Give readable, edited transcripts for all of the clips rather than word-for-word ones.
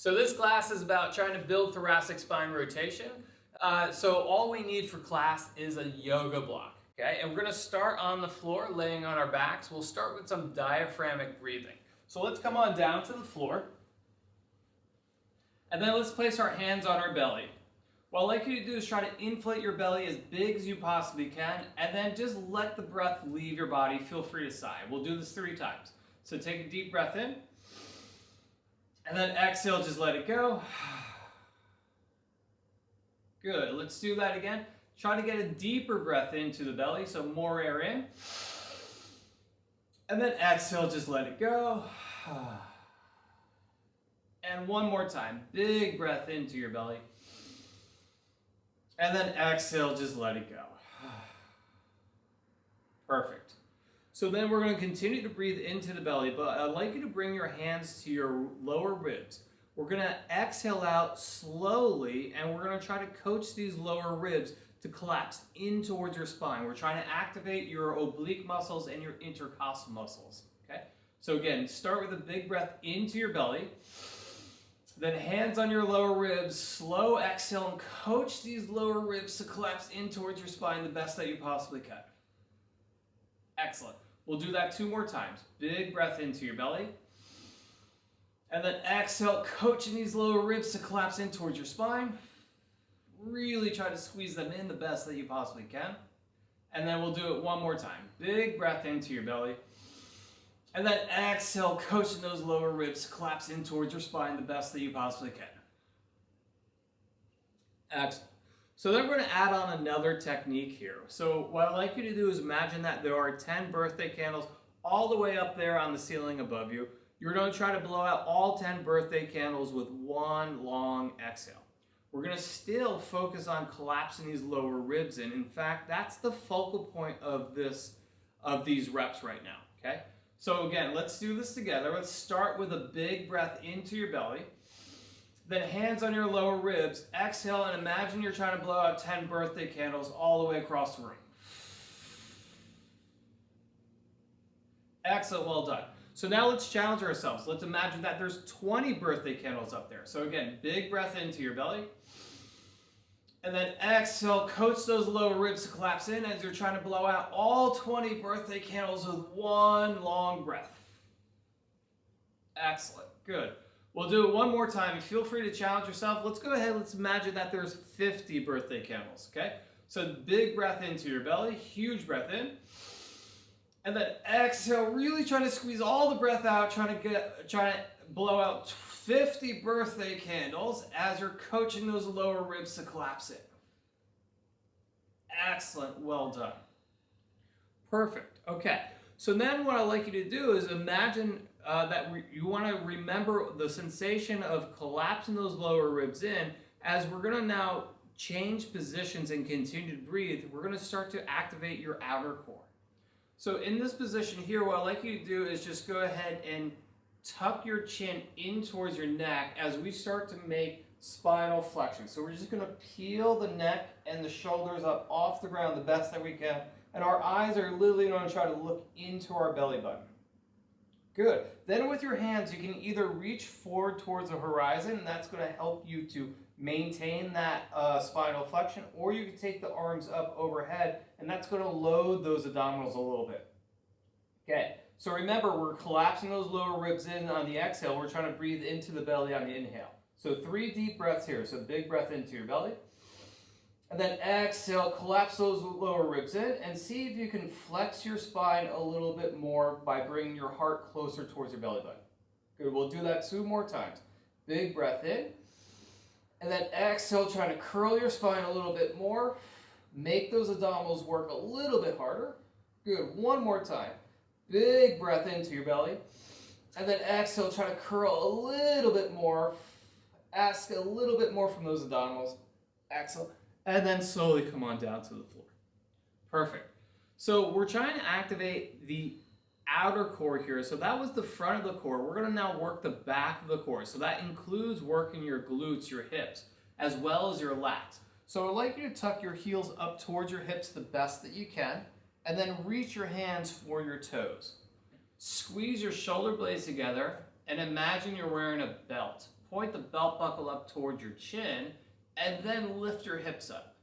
So this class is about trying to build thoracic spine rotation. So all we need for class is a yoga block, okay? And we're gonna start on the floor, laying on our backs. We'll start with some diaphragmatic breathing. So let's come on down to the floor. And then let's place our hands on our belly. What I'd like you to do is try to inflate your belly as big as you possibly can, and then just let the breath leave your body. Feel free to sigh. We'll do this 3 times. So take a deep breath in, and then exhale, just let it go. Good, let's do that again. Try to get a deeper breath into the belly, so more air in. And then exhale, just let it go. And one more time, big breath into your belly. And then exhale, just let it go. Perfect. So then we're going to continue to breathe into the belly, but I'd like you to bring your hands to your lower ribs. We're going to exhale out slowly, and we're going to try to coach these lower ribs to collapse in towards your spine. We're trying to activate your oblique muscles and your intercostal muscles. Okay? So again, start with a big breath into your belly. Then hands on your lower ribs, slow exhale, and coach these lower ribs to collapse in towards your spine the best that you possibly can. Excellent. We'll do that 2 more times. Big breath into your belly. And then exhale, coaching these lower ribs to collapse in towards your spine. Really try to squeeze them in the best that you possibly can. And then we'll do it 1 more time. Big breath into your belly. And then exhale, coaching those lower ribs to collapse in towards your spine the best that you possibly can. Excellent. So then we're going to add on another technique here. So what I'd like you to do is imagine that there are 10 birthday candles all the way up there on the ceiling above you. You're going to try to blow out all 10 birthday candles with 1 long exhale. We're going to still focus on collapsing these lower ribs in. In fact, that's the focal point of these reps right now, okay? So again, let's do this together. Let's start with a big breath into your belly. Then hands on your lower ribs. Exhale and imagine you're trying to blow out 10 birthday candles all the way across the room. Excellent, well done. So now let's challenge ourselves. Let's imagine that there's 20 birthday candles up there. So again, big breath into your belly. And then exhale, coach those lower ribs to collapse in as you're trying to blow out all 20 birthday candles with 1 long breath. Excellent, good. We'll do it 1 more time. Feel free to challenge yourself. Let's go ahead, let's imagine that there's 50 birthday candles, okay? So big breath into your belly, huge breath in. And then exhale, really trying to squeeze all the breath out, trying to blow out 50 birthday candles as you're coaching those lower ribs to collapse in. Excellent, well done. Perfect, okay. So then what I'd like you to do is imagine you want to remember the sensation of collapsing those lower ribs in. As we're going to now change positions and continue to breathe, we're going to start to activate your outer core. So in this position here, what I'd like you to do is just go ahead and tuck your chin in towards your neck as we start to make spinal flexion. So we're just going to peel the neck and the shoulders up off the ground the best that we can. And our eyes are literally going to try to look into our belly button. Good. Then with your hands, you can either reach forward towards the horizon, and that's going to help you to maintain that spinal flexion, or you can take the arms up overhead, and that's going to load those abdominals a little bit. Okay, so remember, we're collapsing those lower ribs in on the exhale. We're trying to breathe into the belly on the inhale. So 3 deep breaths here. So big breath into your belly. And then exhale, collapse those lower ribs in, and see if you can flex your spine a little bit more by bringing your heart closer towards your belly button. Good, we'll do that 2 more times. Big breath in. And then exhale, trying to curl your spine a little bit more. Make those abdominals work a little bit harder. Good, 1 more time. Big breath into your belly. And then exhale, try to curl a little bit more. Ask a little bit more from those abdominals. Exhale. And then slowly come on down to the floor. Perfect. So we're trying to activate the outer core here. So that was the front of the core. We're going to now work the back of the core. So that includes working your glutes, your hips, as well as your lats. So I'd like you to tuck your heels up towards your hips the best that you can, and then reach your hands for your toes. Squeeze your shoulder blades together and imagine you're wearing a belt. point the belt buckle up towards your chin, and then lift your hips up.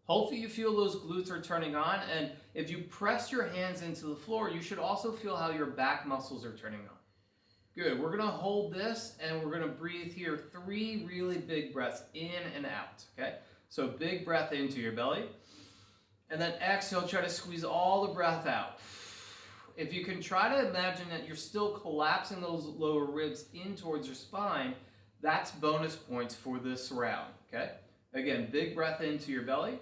Hopefully you feel those glutes are turning on, and if you press your hands into the floor, you should also feel how your back muscles are turning on. Good, we're gonna hold this and we're gonna breathe here 3 really big breaths in and out, okay? So big breath into your belly, and then exhale, try to squeeze all the breath out. If you can try to imagine that you're still collapsing those lower ribs in towards your spine, that's bonus points for this round, okay? Again, big breath into your belly,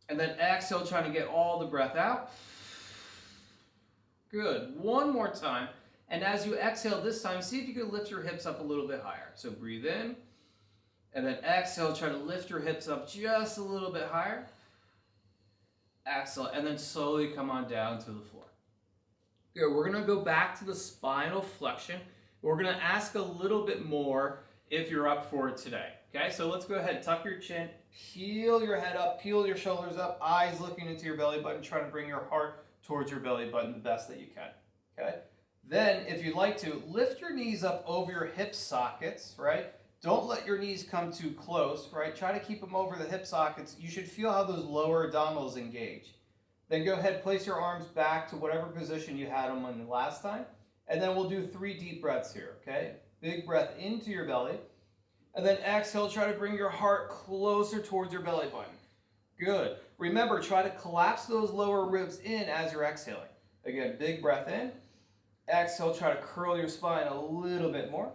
and then exhale, trying to get all the breath out. Good, one more time. And as you exhale this time, see if you can lift your hips up a little bit higher. So breathe in, and then exhale, try to lift your hips up just a little bit higher. Exhale, and then slowly come on down to the floor. Good, we're gonna go back to the spinal flexion. We're gonna ask a little bit more if you're up for it today. Okay, so let's go ahead, tuck your chin, peel your head up, peel your shoulders up, eyes looking into your belly button, try to bring your heart towards your belly button the best that you can, okay? Then, if you'd like to, lift your knees up over your hip sockets, right? Don't let your knees come too close, right? Try to keep them over the hip sockets. You should feel how those lower abdominals engage. Then go ahead, place your arms back to whatever position you had them in the last time. And then we'll do 3 deep breaths here, okay? Big breath into your belly. And then exhale, try to bring your heart closer towards your belly button. Good. Remember, try to collapse those lower ribs in as you're exhaling. Again, big breath in. Exhale, try to curl your spine a little bit more.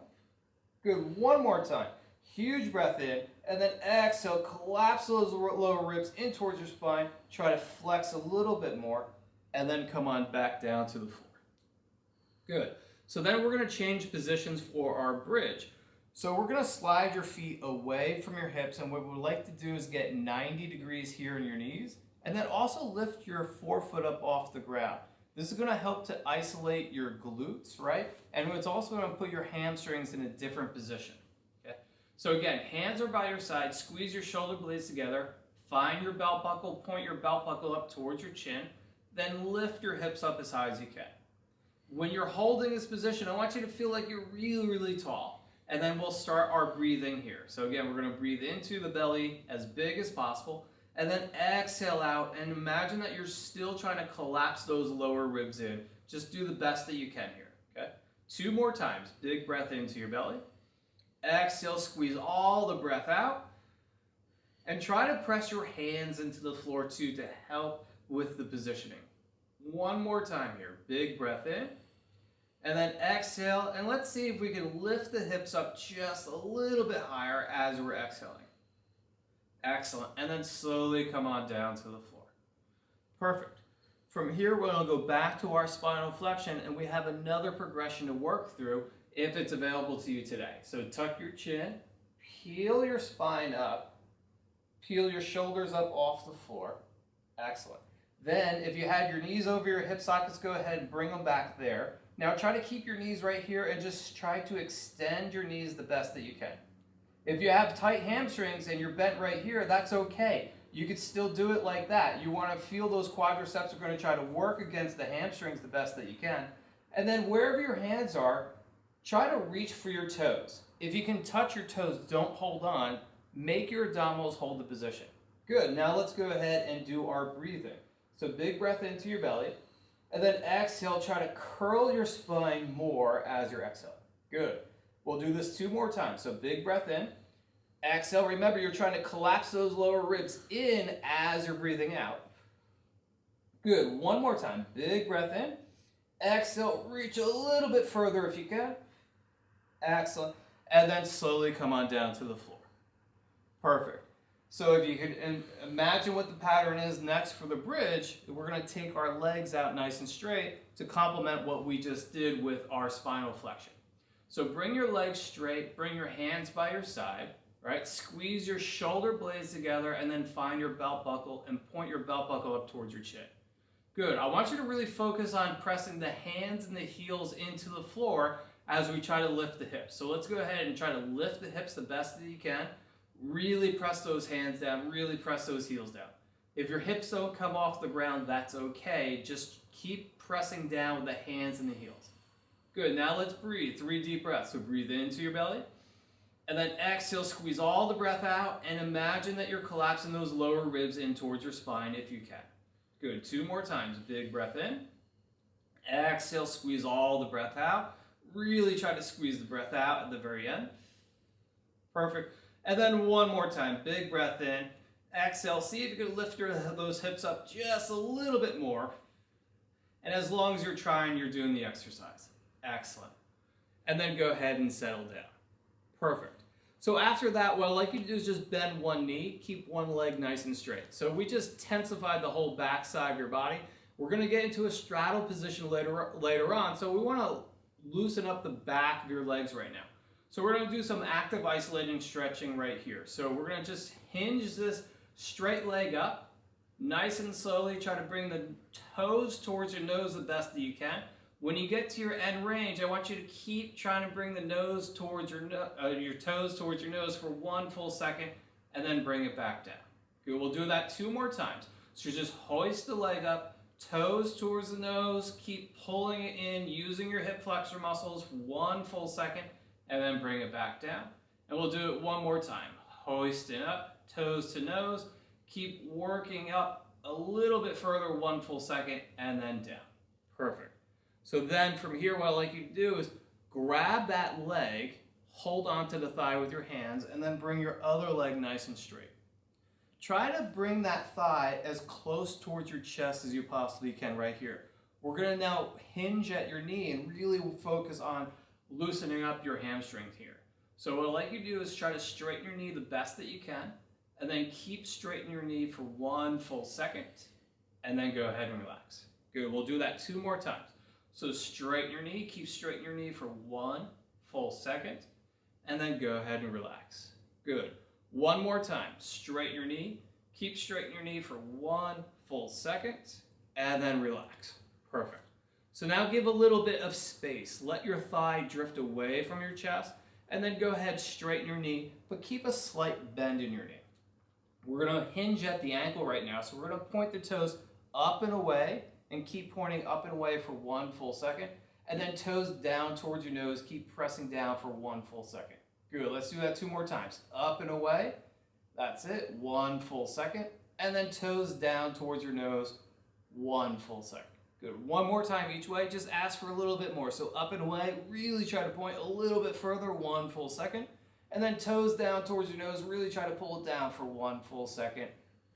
Good, one more time. Huge breath in, and then exhale, collapse those lower ribs in towards your spine. Try to flex a little bit more, and then come on back down to the floor. Good. So then we're going to change positions for our bridge. So we're going to slide your feet away from your hips, and what we'd like to do is get 90 degrees here in your knees, and then also lift your forefoot up off the ground. This is going to help to isolate your glutes, right? And it's also going to put your hamstrings in a different position, okay? So again, hands are by your side, squeeze your shoulder blades together, find your belt buckle, point your belt buckle up towards your chin, then lift your hips up as high as you can. When you're holding this position, I want you to feel like you're really, really tall. And then we'll start our breathing here. So again, we're going to breathe into the belly as big as possible, and then exhale out, and imagine that you're still trying to collapse those lower ribs in. Just do the best that you can here, okay? 2 more times. Big breath into your belly. Exhale, squeeze all the breath out. And try to press your hands into the floor too to help with the positioning. 1 more time here. Big breath in. And then exhale, and let's see if we can lift the hips up just a little bit higher as we're exhaling. Excellent, and then slowly come on down to the floor. Perfect. From here, we're going to go back to our spinal flexion, and we have another progression to work through if it's available to you today. So tuck your chin, peel your spine up, peel your shoulders up off the floor. Excellent. Then, if you had your knees over your hip sockets, go ahead and bring them back there. Now try to keep your knees right here and just try to extend your knees the best that you can. If you have tight hamstrings and you're bent right here, that's okay. You could still do it like that. You want to feel those quadriceps are going to try to work against the hamstrings the best that you can. And then wherever your hands are, try to reach for your toes. If you can touch your toes, don't hold on. Make your abdominals hold the position. Good. Now let's go ahead and do our breathing. So big breath into your belly. And then exhale, try to curl your spine more as you're exhaling. Good. We'll do this 2 more times. So big breath in. Exhale. Remember, you're trying to collapse those lower ribs in as you're breathing out. Good. 1 more time. Big breath in. Exhale. Reach a little bit further if you can. Excellent. And then slowly come on down to the floor. Perfect. So if you could imagine what the pattern is next for the bridge, we're going to take our legs out nice and straight to complement what we just did with our spinal flexion. So bring your legs straight, bring your hands by your side, right? Squeeze your shoulder blades together, and then find your belt buckle and point your belt buckle up towards your chin. Good. I want you to really focus on pressing the hands and the heels into the floor as we try to lift the hips. So let's go ahead and try to lift the hips the best that you can. Really press those hands down, really press those heels down. If your hips don't come off the ground, that's okay. Just keep pressing down with the hands and the heels. Good, now let's breathe. 3 deep breaths. So breathe into your belly. And then exhale, squeeze all the breath out, and imagine that you're collapsing those lower ribs in towards your spine if you can. Good, 2 more times. Big breath in. Exhale, squeeze all the breath out. Really try to squeeze the breath out at the very end. Perfect. And then 1 more time. Big breath in. Exhale. See if you can lift those hips up just a little bit more. And as long as you're trying, you're doing the exercise. Excellent. And then go ahead and settle down. Perfect. So after that, what I'd like you to do is just bend one knee, keep one leg nice and straight. So we just tensified the whole back side of your body. We're going to get into a straddle position later on, so we want to loosen up the back of your legs right now. So we're going to do some active isolating stretching right here. So we're going to just hinge this straight leg up, nice and slowly. Try to bring the toes towards your nose the best that you can. When you get to your end range, I want you to keep trying to bring the nose towards your toes towards your nose for 1 full second, and then bring it back down. Good. We'll do that 2 more times. So just hoist the leg up, toes towards the nose, keep pulling it in, using your hip flexor muscles for 1 full second, and then bring it back down. And we'll do it 1 more time. Hoisting up, toes to nose, keep working up a little bit further, 1 full second, and then down. Perfect. So then from here, what I'd like you to do is grab that leg, hold onto the thigh with your hands, and then bring your other leg nice and straight. Try to bring that thigh as close towards your chest as you possibly can right here. We're going to now hinge at your knee and really focus on loosening up your hamstrings here. So what I'd like you to do is try to straighten your knee the best that you can, and then keep straightening your knee for 1 full second, and then go ahead and relax. Good. We'll do that 2 more times. So straighten your knee, keep straightening your knee for 1 full second, and then go ahead and relax. Good. 1 more time. Straighten your knee, keep straightening your knee for 1 full second, and then relax. Perfect. So now give a little bit of space. Let your thigh drift away from your chest, and then go ahead, straighten your knee, but keep a slight bend in your knee. We're going to hinge at the ankle right now, so we're going to point the toes up and away, and keep pointing up and away for 1 full second, and then toes down towards your nose, keep pressing down for 1 full second. Good, let's do that 2 more times. Up and away, that's it, 1 full second, and then toes down towards your nose, 1 full second. Good, 1 more time each way, just ask for a little bit more. So up and away, really try to point a little bit further, 1 full second, and then toes down towards your nose, really try to pull it down for 1 full second.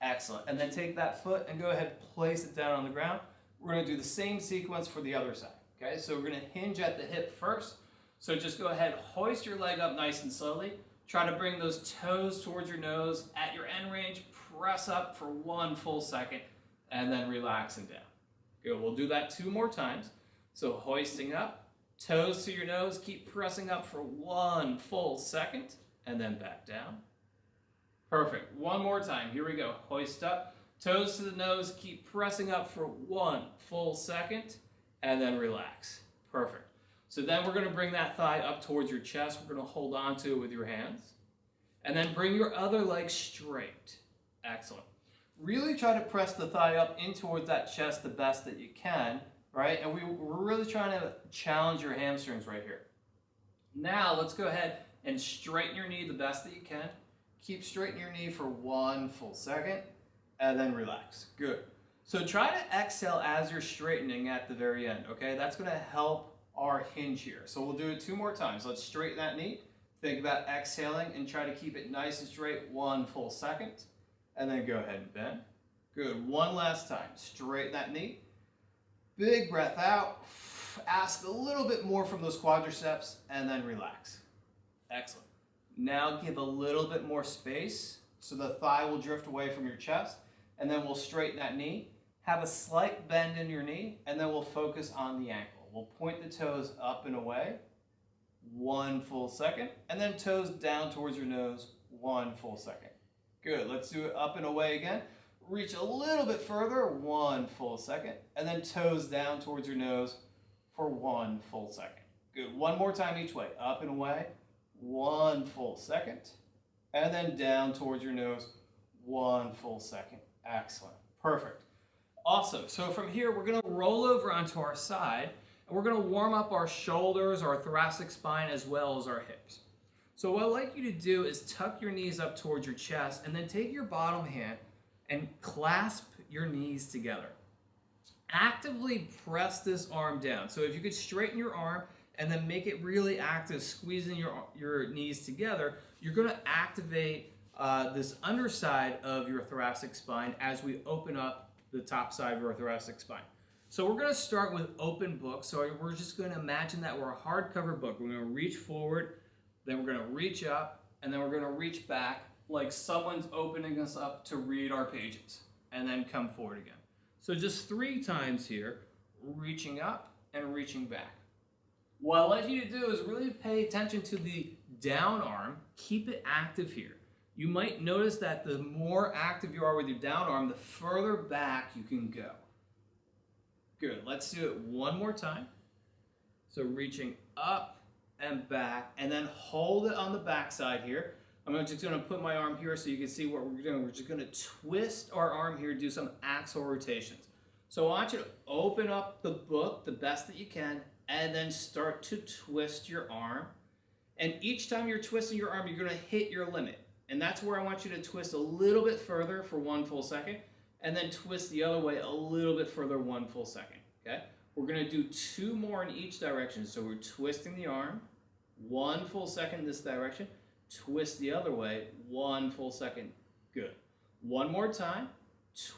Excellent, and then take that foot and go ahead, place it down on the ground. We're going to do the same sequence for the other side. Okay, so we're going to hinge at the hip first. So just go ahead, hoist your leg up nice and slowly. Try to bring those toes towards your nose. At your end range, press up for 1 full second, and then relax and down. Good, we'll do that 2 more times. So hoisting up, toes to your nose, keep pressing up for 1 full second, and then back down. Perfect, 1 more time. Here we go, hoist up. Toes to the nose, keep pressing up for 1 full second, and then relax. Perfect. So then we're going to bring that thigh up towards your chest. We're going to hold on to it with your hands. And then bring your other leg straight. Excellent. Really try to press the thigh up in towards that chest the best that you can, right? And we're really trying to challenge your hamstrings right here. Now let's go ahead and straighten your knee the best that you can. Keep straightening your knee for 1 full second. And then relax. Good. So try to exhale as you're straightening at the very end, okay? That's going to help our hinge here. So we'll do it 2 more times. Let's straighten that knee. Think about exhaling and try to keep it nice and straight 1 full second. And then go ahead and bend. Good. 1 last time. Straighten that knee. Big breath out. Ask a little bit more from those quadriceps and then relax. Excellent. Now give a little bit more space so the thigh will drift away from your chest. And then we'll straighten that knee, have a slight bend in your knee, and then we'll focus on the ankle. We'll point the toes up and away, 1 full second, and then toes down towards your nose, 1 full second. Good, let's do it up and away again. Reach a little bit further, 1 full second, and then toes down towards your nose for 1 full second. Good, 1 more time each way, up and away, 1 full second, and then down towards your nose, 1 full second. Excellent. Perfect. Awesome. So from here, we're going to roll over onto our side, and we're going to warm up our shoulders, our thoracic spine, as well as our hips. So what I'd like you to do is tuck your knees up towards your chest and then take your bottom hand and clasp your knees together. Actively press this arm down. So if you could straighten your arm and then make it really active, squeezing your knees together, you're going to activate this underside of your thoracic spine as we open up the top side of our thoracic spine. So we're going to start with open book. So we're just going to imagine that we're a hardcover book. We're going to reach forward, then we're going to reach up, and then we're going to reach back like someone's opening us up to read our pages, and then come forward again. So just 3 times here, reaching up and reaching back. What I'd like you to do is really pay attention to the down arm. Keep it active here. You might notice that the more active you are with your down arm, the further back you can go. Good. Let's do it one more time. So reaching up and back, and then hold it on the back side here. I'm just going to put my arm here so you can see what we're doing. We're just going to twist our arm here, do some axial rotations. So I want you to open up the book the best that you can, and then start to twist your arm. And each time you're twisting your arm, you're going to hit your limit. And that's where I want you to twist a little bit further for 1 full second, and then twist the other way a little bit further 1 full second. Okay? We're going to do 2 more in each direction. So we're twisting the arm, 1 full second this direction, twist the other way, 1 full second. Good. One more time.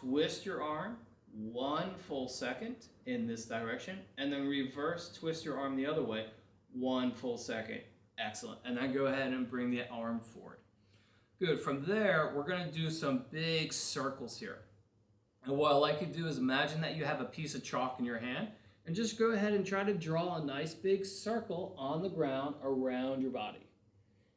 Twist your arm, 1 full second in this direction, and then reverse twist your arm the other way, 1 full second. Excellent. And then go ahead and bring the arm forward. Good. From there, we're going to do some big circles here. And what I like you to do is imagine that you have a piece of chalk in your hand, and just go ahead and try to draw a nice big circle on the ground around your body.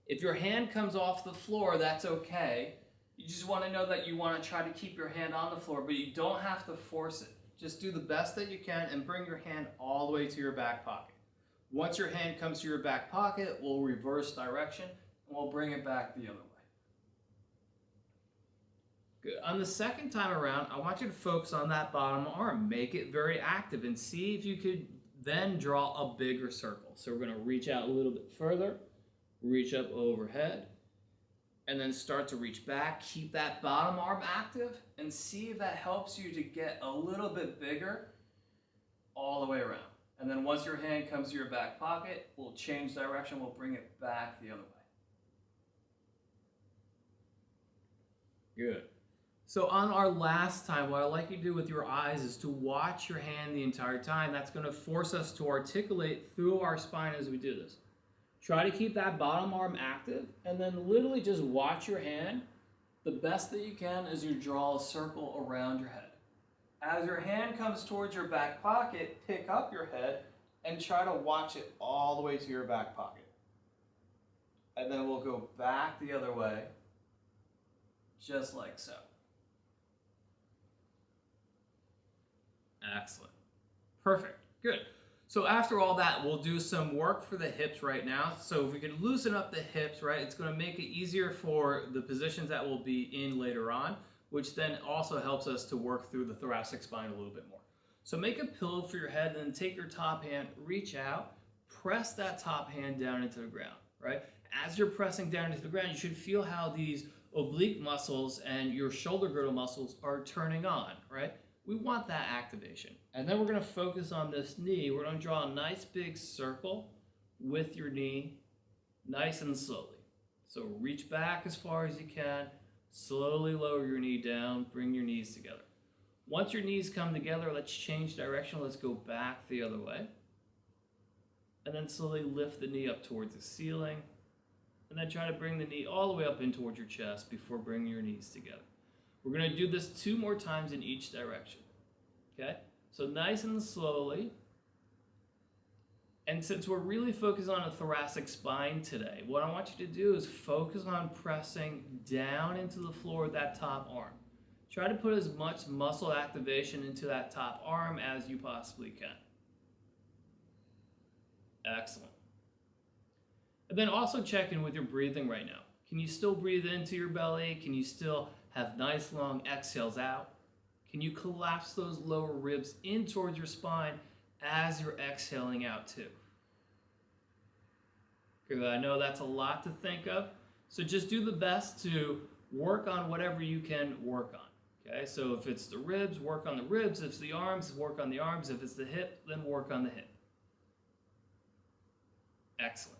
If your hand comes off the floor, that's okay. You just want to know that you want to try to keep your hand on the floor, but you don't have to force it. Just do the best that you can and bring your hand all the way to your back pocket. Once your hand comes to your back pocket, we'll reverse direction and we'll bring it back the other way. Good. On the second time around, I want you to focus on that bottom arm. Make it very active and see if you could then draw a bigger circle. So we're going to reach out a little bit further, reach up overhead, and then start to reach back. Keep that bottom arm active and see if that helps you to get a little bit bigger all the way around. And then once your hand comes to your back pocket, we'll change direction. We'll bring it back the other way. Good. So on our last time, what I'd like you to do with your eyes is to watch your hand the entire time. That's going to force us to articulate through our spine as we do this. Try to keep that bottom arm active, and then literally just watch your hand the best that you can as you draw a circle around your head. As your hand comes towards your back pocket, pick up your head and try to watch it all the way to your back pocket. And then we'll go back the other way, just like so. Excellent. Perfect. Good. So after all that, we'll do some work for the hips right now. So if we can loosen up the hips, right, it's going to make it easier for the positions that we'll be in later on, which then also helps us to work through the thoracic spine a little bit more. So make a pillow for your head, and then take your top hand, reach out, press that top hand down into the ground, right? As you're pressing down into the ground, you should feel how these oblique muscles and your shoulder girdle muscles are turning on, right? We want that activation. And then we're going to focus on this knee. We're going to draw a nice big circle with your knee, nice and slowly. So reach back as far as you can. Slowly lower your knee down. Bring your knees together. Once your knees come together, let's change direction. Let's go back the other way. And then slowly lift the knee up towards the ceiling. And then try to bring the knee all the way up in towards your chest before bringing your knees together. We're going to do this 2 more times in each direction. Okay? So nice and slowly. And since we're really focused on a thoracic spine today, what I want you to do is focus on pressing down into the floor with that top arm. Try to put as much muscle activation into that top arm as you possibly can. Excellent. And then also check in with your breathing right now. Can you still breathe into your belly? Can you still have nice long exhales out? Can you collapse those lower ribs in towards your spine as you're exhaling out too? Good. I know that's a lot to think of. So just do the best to work on whatever you can work on. Okay, so if it's the ribs, work on the ribs. If it's the arms, work on the arms. If it's the hip, then work on the hip. Excellent.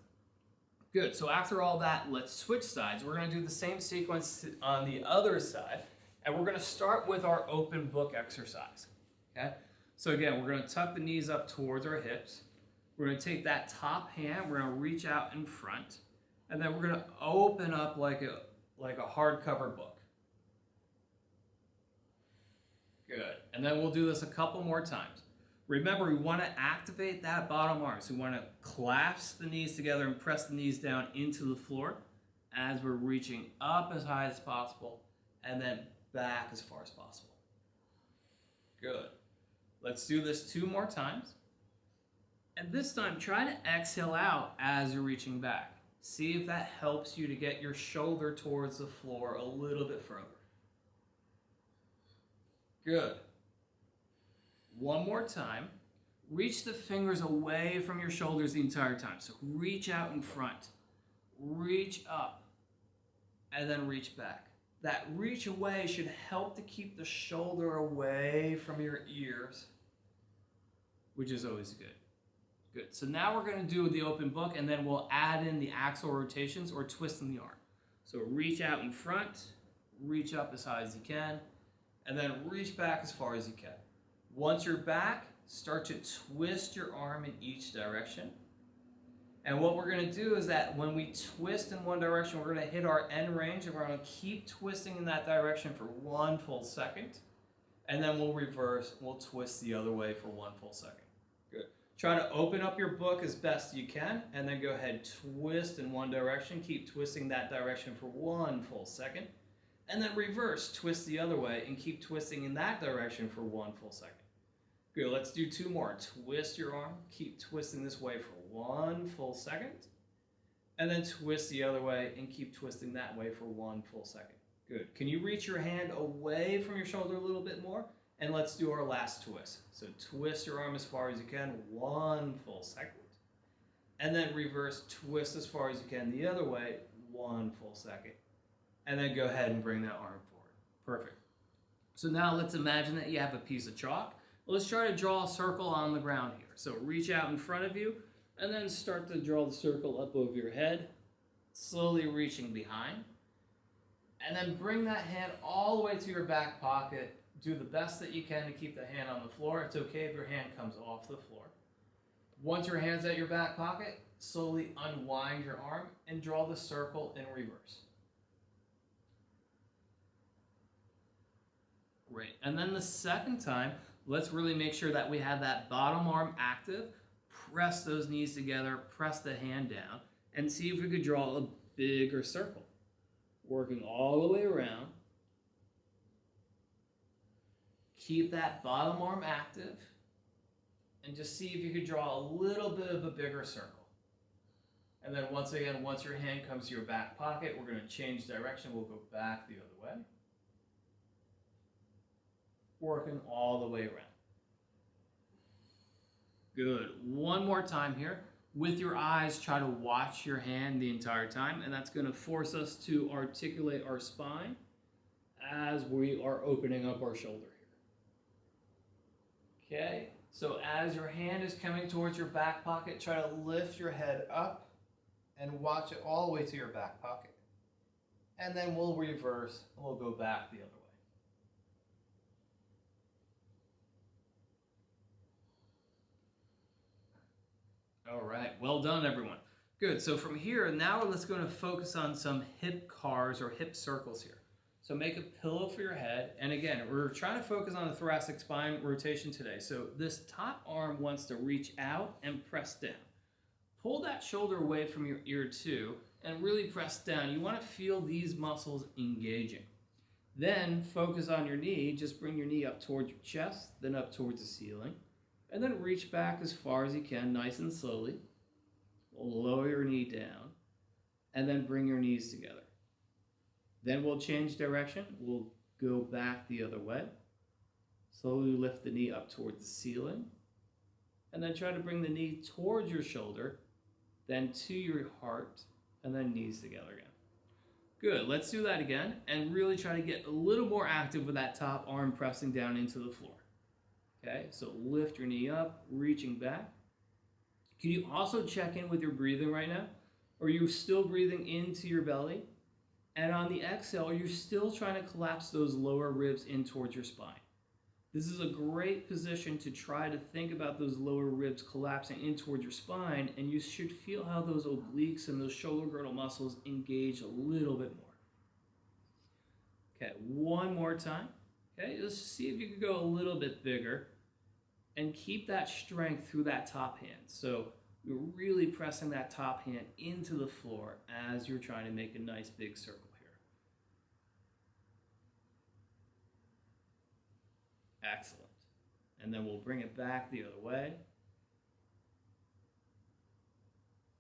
Good. So after all that, let's switch sides. We're going to do the same sequence on the other side, and we're going to start with our open book exercise. Okay? So again, we're going to tuck the knees up towards our hips. We're going to take that top hand, we're going to reach out in front, and then we're going to open up like a hardcover book. Good. And then we'll do this a couple more times. Remember, we want to activate that bottom arm. So we want to clasp the knees together and press the knees down into the floor as we're reaching up as high as possible and then back as far as possible. Good. Let's do this 2 more times. And this time, try to exhale out as you're reaching back. See if that helps you to get your shoulder towards the floor a little bit further. Good. One more time. Reach the fingers away from your shoulders the entire time. So reach out in front. Reach up. And then reach back. That reach away should help to keep the shoulder away from your ears, which is always good. Good. So now we're going to do the open book, and then we'll add in the axial rotations or twist in the arm. So reach out in front, reach up as high as you can, and then reach back as far as you can. Once you're back, start to twist your arm in each direction. And what we're going to do is that when we twist in one direction, we're going to hit our end range, and we're going to keep twisting in that direction for 1 full second. And then we'll reverse, we'll twist the other way for 1 full second. Good. Try to open up your book as best you can, and then go ahead, twist in one direction. Keep twisting that direction for 1 full second. And then reverse, twist the other way, and keep twisting in that direction for 1 full second. Good, let's do 2 more. Twist your arm, keep twisting this way for 1 full second. And then twist the other way and keep twisting that way for 1 full second. Good. Can you reach your hand away from your shoulder a little bit more? And let's do our last twist. So twist your arm as far as you can, 1 full second. And then reverse, twist as far as you can the other way, 1 full second. And then go ahead and bring that arm forward. Perfect. So now let's imagine that you have a piece of chalk. Let's try to draw a circle on the ground here. So reach out in front of you, and then start to draw the circle up over your head, slowly reaching behind. And then bring that hand all the way to your back pocket. Do the best that you can to keep the hand on the floor. It's okay if your hand comes off the floor. Once your hand's at your back pocket, slowly unwind your arm and draw the circle in reverse. Great. And then the second time, let's really make sure that we have that bottom arm active. Press those knees together, press the hand down, and see if we could draw a bigger circle. Working all the way around. Keep that bottom arm active, and just see if you could draw a little bit of a bigger circle. And then once again, once your hand comes to your back pocket, we're going to change direction. We'll go back the other way. Working all the way around. Good. One more time here. With your eyes, try to watch your hand the entire time, and that's going to force us to articulate our spine as we are opening up our shoulder here. Okay, so as your hand is coming towards your back pocket, try to lift your head up and watch it all the way to your back pocket. And then we'll reverse, and we'll go back the other way. All right, well done, everyone. Good, so from here, now let's go to focus on some hip cars or hip circles here. So make a pillow for your head, and again, we're trying to focus on the thoracic spine rotation today. So this top arm wants to reach out and press down. Pull that shoulder away from your ear too, and really press down. You want to feel these muscles engaging. Then focus on your knee, just bring your knee up towards your chest, then up towards the ceiling. And then reach back as far as you can, nice and slowly. We'll lower your knee down, and then bring your knees together. Then we'll change direction. We'll go back the other way. Slowly lift the knee up towards the ceiling, and then try to bring the knee towards your shoulder, then to your heart, and then knees together again. Good, let's do that again, and really try to get a little more active with that top arm pressing down into the floor. Okay, so lift your knee up, reaching back. Can you also check in with your breathing right now? Are you still breathing into your belly? And on the exhale, are you still trying to collapse those lower ribs in towards your spine? This is a great position to try to think about those lower ribs collapsing in towards your spine, and you should feel how those obliques and those shoulder girdle muscles engage a little bit more. Okay, one more time. Okay, let's see if you can go a little bit bigger and keep that strength through that top hand. So you're really pressing that top hand into the floor as you're trying to make a nice big circle here. Excellent. And then we'll bring it back the other way.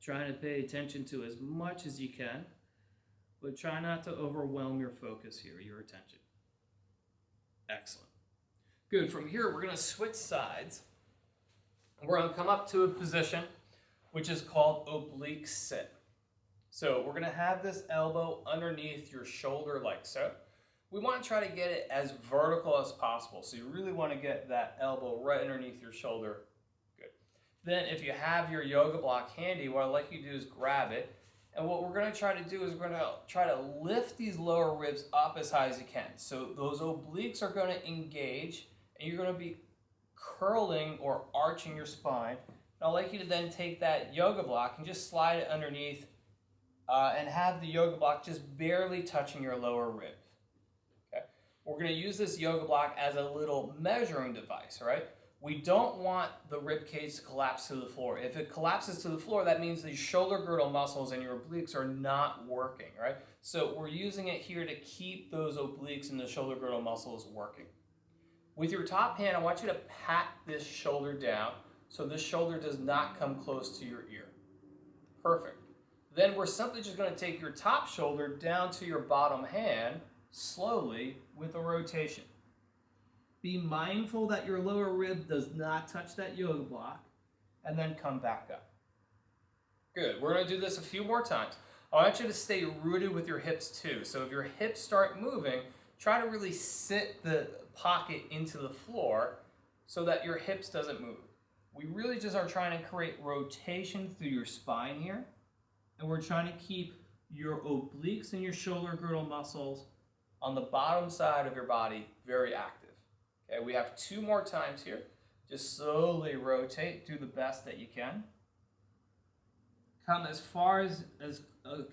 Trying to pay attention to as much as you can, but try not to overwhelm your focus here, your attention. Excellent. Good. From here, we're going to switch sides. We're going to come up to a position which is called oblique sit. So we're going to have this elbow underneath your shoulder like so. We want to try to get it as vertical as possible. So you really want to get that elbow right underneath your shoulder. Good. Then if you have your yoga block handy, what I'd like you to do is grab it. And what we're going to try to do is we're going to try to lift these lower ribs up as high as you can. So those obliques are going to engage, and you're going to be curling or arching your spine. And I'd like you to then take that yoga block and just slide it underneath and have the yoga block just barely touching your lower rib. Okay? We're going to use this yoga block as a little measuring device, right? We don't want the rib cage to collapse to the floor. If it collapses to the floor, that means the shoulder girdle muscles and your obliques are not working, right? So we're using it here to keep those obliques and the shoulder girdle muscles working. With your top hand, I want you to pat this shoulder down so this shoulder does not come close to your ear. Perfect. Then we're simply just going to take your top shoulder down to your bottom hand slowly with a rotation. Be mindful that your lower rib does not touch that yoga block, and then come back up. Good. We're going to do this a few more times. I want you to stay rooted with your hips too. So if your hips start moving, try to really sit the pocket into the floor so that your hips doesn't move. We really just are trying to create rotation through your spine here, and we're trying to keep your obliques and your shoulder girdle muscles on the bottom side of your body very active. Okay, we have two more times here. Just slowly rotate, do the best that you can. Come as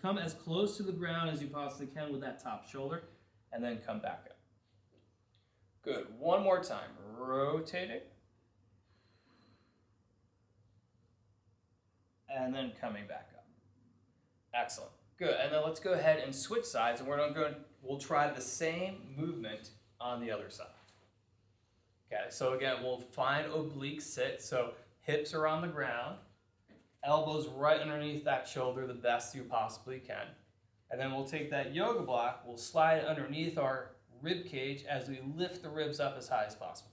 come as close to the ground as you possibly can with that top shoulder, and then come back up. Good. One more time. Rotating. And then coming back up. Excellent. Good. And then let's go ahead and switch sides, and we'll try the same movement on the other side. Okay, so again, we'll find oblique sit. So hips are on the ground, elbows right underneath that shoulder the best you possibly can. And then we'll take that yoga block, we'll slide it underneath our rib cage as we lift the ribs up as high as possible.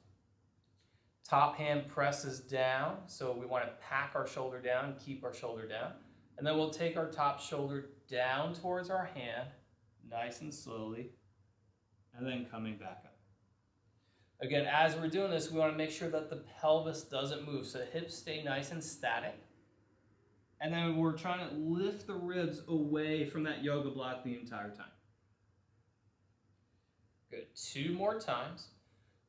Top hand presses down, so we want to pack our shoulder down, keep our shoulder down. And then we'll take our top shoulder down towards our hand, nice and slowly, and then coming back up. Again, as we're doing this, we want to make sure that the pelvis doesn't move, so the hips stay nice and static. And then we're trying to lift the ribs away from that yoga block the entire time. Good. Two more times.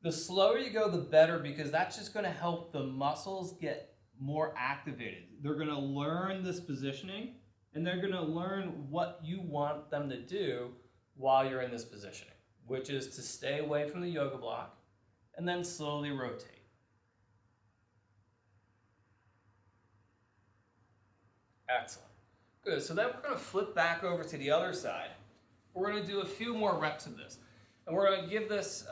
The slower you go, the better, because that's just going to help the muscles get more activated. They're going to learn this positioning, and they're going to learn what you want them to do while you're in this positioning, which is to stay away from the yoga block and then slowly rotate. Excellent. Good. So then we're going to flip back over to the other side. We're going to do a few more reps of this. And we're going to give this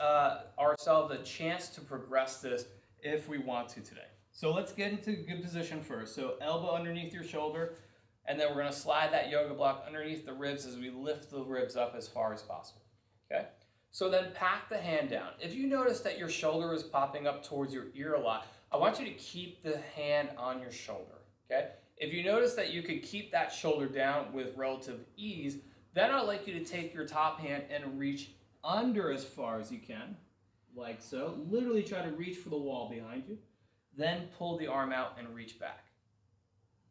ourselves a chance to progress this if we want to today. So let's get into a good position first. So elbow underneath your shoulder, and then we're going to slide that yoga block underneath the ribs as we lift the ribs up as far as possible. Okay? So then pack the hand down. If you notice that your shoulder is popping up towards your ear a lot, I want you to keep the hand on your shoulder. Okay? If you notice that you could keep that shoulder down with relative ease, then I'd like you to take your top hand and reach under as far as you can, like so. Literally try to reach for the wall behind you. Then pull the arm out and reach back.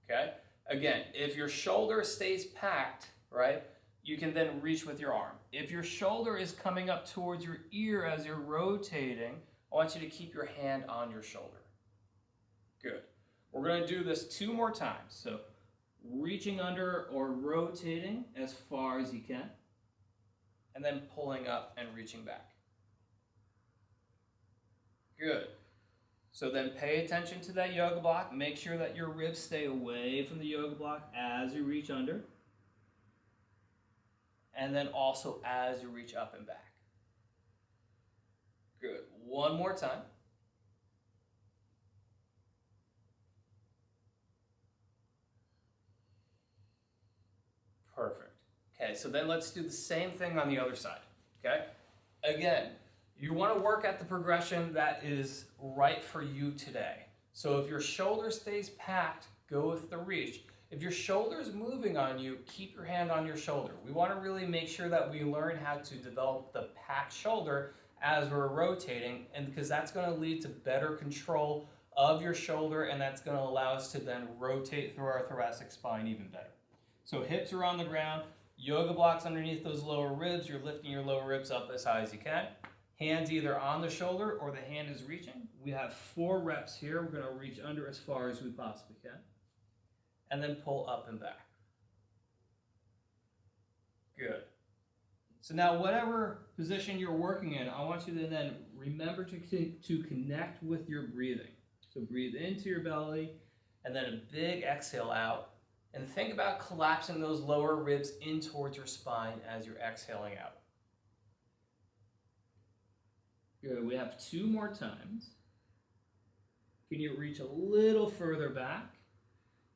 Okay? Again, if your shoulder stays packed, right, you can then reach with your arm. If your shoulder is coming up towards your ear as you're rotating, I want you to keep your hand on your shoulder. Good. We're going to do this 2 more times. So reaching under or rotating as far as you can, and then pulling up and reaching back. Good. So then pay attention to that yoga block. Make sure that your ribs stay away from the yoga block as you reach under. And then also as you reach up and back. Good. One more time. Perfect. Okay, so then let's do the same thing on the other side. Okay? Again, you want to work at the progression that is right for you today. So if your shoulder stays packed, go with the reach. If your shoulder is moving on you, keep your hand on your shoulder. We want to really make sure that we learn how to develop the packed shoulder as we're rotating, and because that's going to lead to better control of your shoulder, and that's going to allow us to then rotate through our thoracic spine even better. So hips are on the ground, yoga blocks underneath those lower ribs. You're lifting your lower ribs up as high as you can. Hands either on the shoulder or the hand is reaching. We have 4 reps here. We're going to reach under as far as we possibly can. And then pull up and back. Good. So now whatever position you're working in, I want you to then remember to connect with your breathing. So breathe into your belly and then a big exhale out. And think about collapsing those lower ribs in towards your spine as you're exhaling out. Good. We have 2 more times. Can you reach a little further back?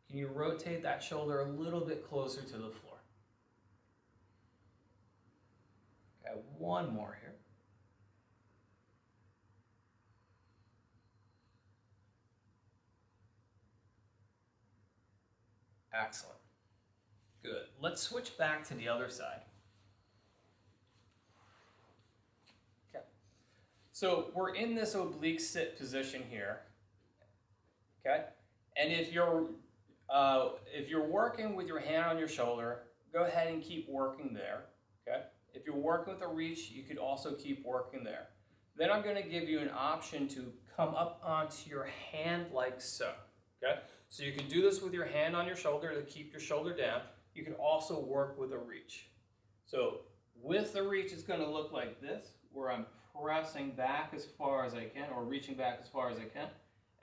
Can you rotate that shoulder a little bit closer to the floor? Okay, 1 more here. Excellent. Good. Let's switch back to the other side. Okay. So we're in this oblique sit position here. Okay? And if you're working with your hand on your shoulder, go ahead and keep working there. Okay? If you're working with a reach, you could also keep working there. Then I'm going to give you an option to come up onto your hand like so. Okay? So you can do this with your hand on your shoulder to keep your shoulder down. You can also work with a reach. So with the reach, it's going to look like this, where I'm pressing back as far as I can, or reaching back as far as I can,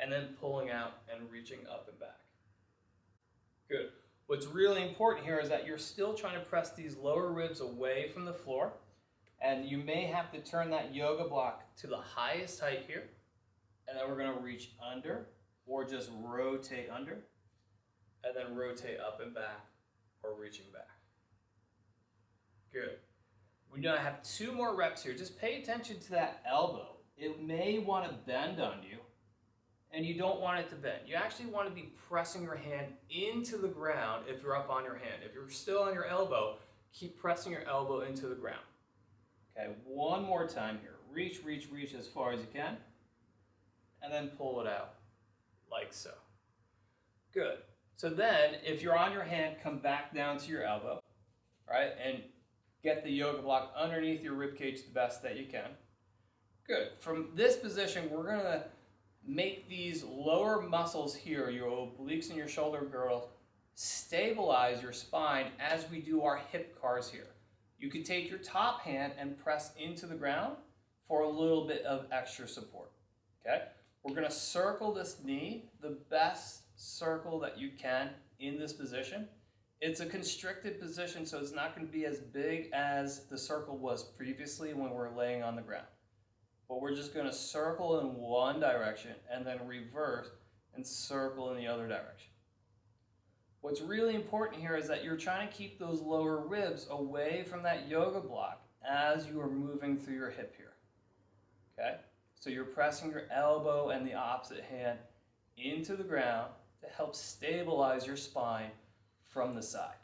and then pulling out and reaching up and back. Good. What's really important here is that you're still trying to press these lower ribs away from the floor, and you may have to turn that yoga block to the highest height here, and then we're going to reach under, or just rotate under, and then rotate up and back, or reaching back. Good. We now have 2 more reps here. Just pay attention to that elbow. It may want to bend on you, and you don't want it to bend. You actually want to be pressing your hand into the ground if you're up on your hand. If you're still on your elbow, keep pressing your elbow into the ground. Okay, 1 more time here. Reach, reach, reach as far as you can, and then pull it out like so. Good. So then, if you're on your hand, come back down to your elbow, right, and get the yoga block underneath your rib cage the best that you can. Good. From this position, we're going to make these lower muscles here, your obliques and your shoulder girdles, stabilize your spine as we do our hip cars here. You can take your top hand and press into the ground for a little bit of extra support. Okay? We're going to circle this knee, the best circle that you can in this position. It's a constricted position, so it's not going to be as big as the circle was previously when we were laying on the ground. But we're just going to circle in one direction and then reverse and circle in the other direction. What's really important here is that you're trying to keep those lower ribs away from that yoga block as you are moving through your hip here. Okay? So you're pressing your elbow and the opposite hand into the ground to help stabilize your spine from the side.